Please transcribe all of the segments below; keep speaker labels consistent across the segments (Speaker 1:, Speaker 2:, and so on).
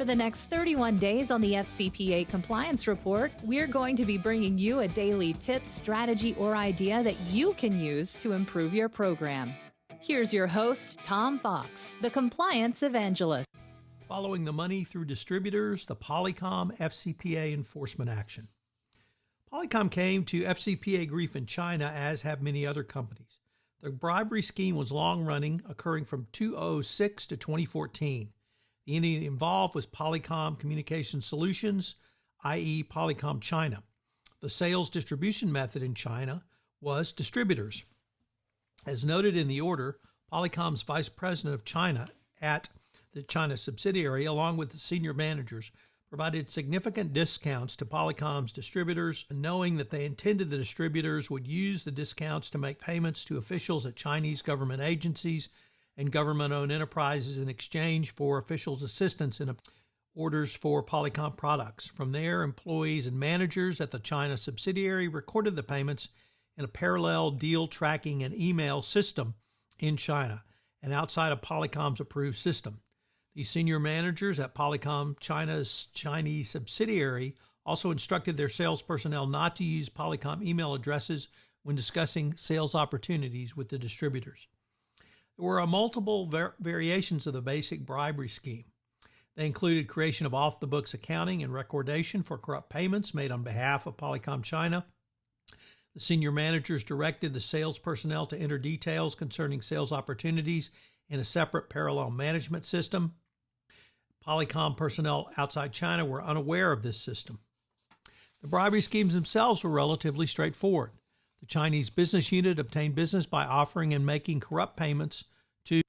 Speaker 1: For the next 31 days on the FCPA Compliance Report, we're going to be bringing you a daily tip, strategy, or idea that you can use to improve your program. Here's your host, Tom Fox, the Compliance Evangelist.
Speaker 2: Following the money through distributors, the Polycom FCPA enforcement action. Polycom came to FCPA grief in China, as have many other companies. The bribery scheme was long-running, occurring from 2006 to 2014. The entity involved was Polycom Communication Solutions, i.e. Polycom China. The sales distribution method in China was distributors. As noted in the order, Polycom's vice president of China at the China subsidiary, along with the senior managers, provided significant discounts to Polycom's distributors, knowing that they intended the distributors would use the discounts to make payments to officials at Chinese government agencies and government-owned enterprises in exchange for officials' assistance in orders for Polycom products. From there, employees and managers at the China subsidiary recorded the payments in a parallel deal tracking and email system in China and outside of Polycom's approved system. The senior managers at Polycom China's Chinese subsidiary also instructed their sales personnel not to use Polycom email addresses when discussing sales opportunities with the distributors. There were multiple variations of the basic bribery scheme. They included creation of off-the-books accounting and recordation for corrupt payments made on behalf of Polycom China. The senior managers directed the sales personnel to enter details concerning sales opportunities in a separate parallel management system. Polycom personnel outside China were unaware of this system. The bribery schemes themselves were relatively straightforward. The Chinese business unit obtained business by offering and making corrupt payments to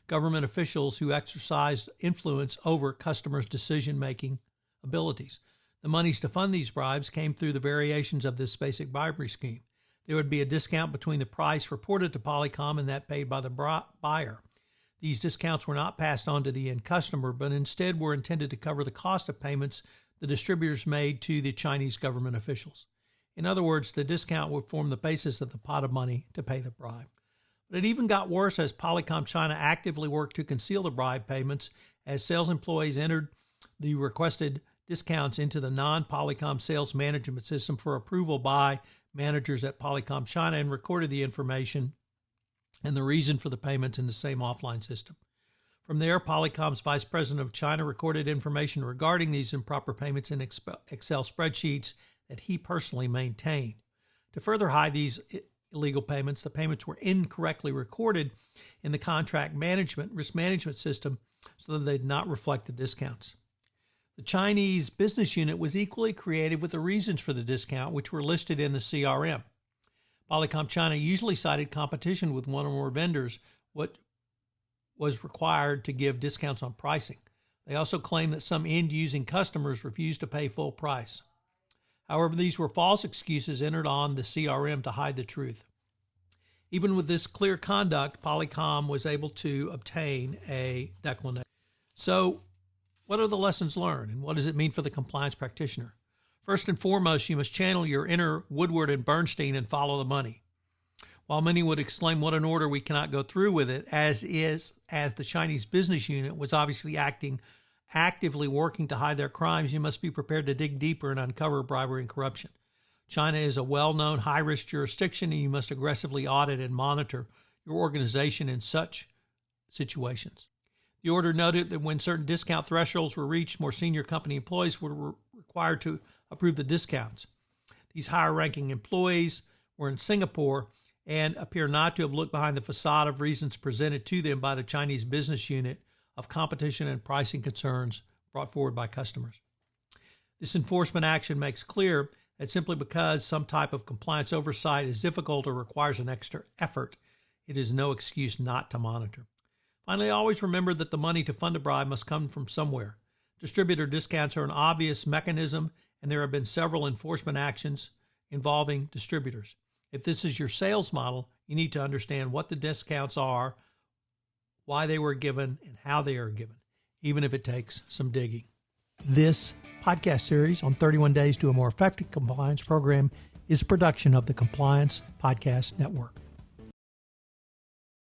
Speaker 2: government officials who exercised influence over customers' decision-making abilities. The monies to fund these bribes came through the variations of this basic bribery scheme. There would be a discount between the price reported to Polycom and that paid by the buyer. These discounts were not passed on to the end customer, but instead were intended to cover the cost of payments the distributors made to the Chinese government officials. In other words, the discount would form the basis of the pot of money to pay the bribe. But it even got worse as Polycom China actively worked to conceal the bribe payments as sales employees entered the requested discounts into the non-Polycom sales management system for approval by managers at Polycom China and recorded the information and the reason for the payments in the same offline system. From there, Polycom's vice president of China recorded information regarding these improper payments in Excel spreadsheets that he personally maintained. To further hide these illegal payments, the payments were incorrectly recorded in the contract risk management system so that they did not reflect the discounts. The Chinese business unit was equally creative with the reasons for the discount, which were listed in the CRM. Polycom China usually cited competition with one or more vendors, what was required to give discounts on pricing. They also claimed that some end-using customers refused to pay full price. However, these were false excuses entered on the CRM to hide the truth. Even with this clear conduct, Polycom was able to obtain a declination. So, what are the lessons learned, and what does it mean for the compliance practitioner? First and foremost, you must channel your inner Woodward and Bernstein and follow the money. While many would exclaim, what an order, we cannot go through with it, as the Chinese business unit was obviously actively working to hide their crimes, you must be prepared to dig deeper and uncover bribery and corruption. China is a well-known high-risk jurisdiction, and you must aggressively audit and monitor your organization in such situations. The order noted that when certain discount thresholds were reached, more senior company employees were required to approve the discounts. These higher-ranking employees were in Singapore and appear not to have looked behind the facade of reasons presented to them by the Chinese business unit of competition and pricing concerns brought forward by customers. This enforcement action makes clear that simply because some type of compliance oversight is difficult or requires an extra effort, it is no excuse not to monitor. Finally, always remember that the money to fund a bribe must come from somewhere. Distributor discounts are an obvious mechanism, and there have been several enforcement actions involving distributors. If this is your sales model, you need to understand what the discounts are, why they were given, and how they are given, even if it takes some digging. This podcast series on 31 Days to a More Effective Compliance Program is a production of the Compliance Podcast Network.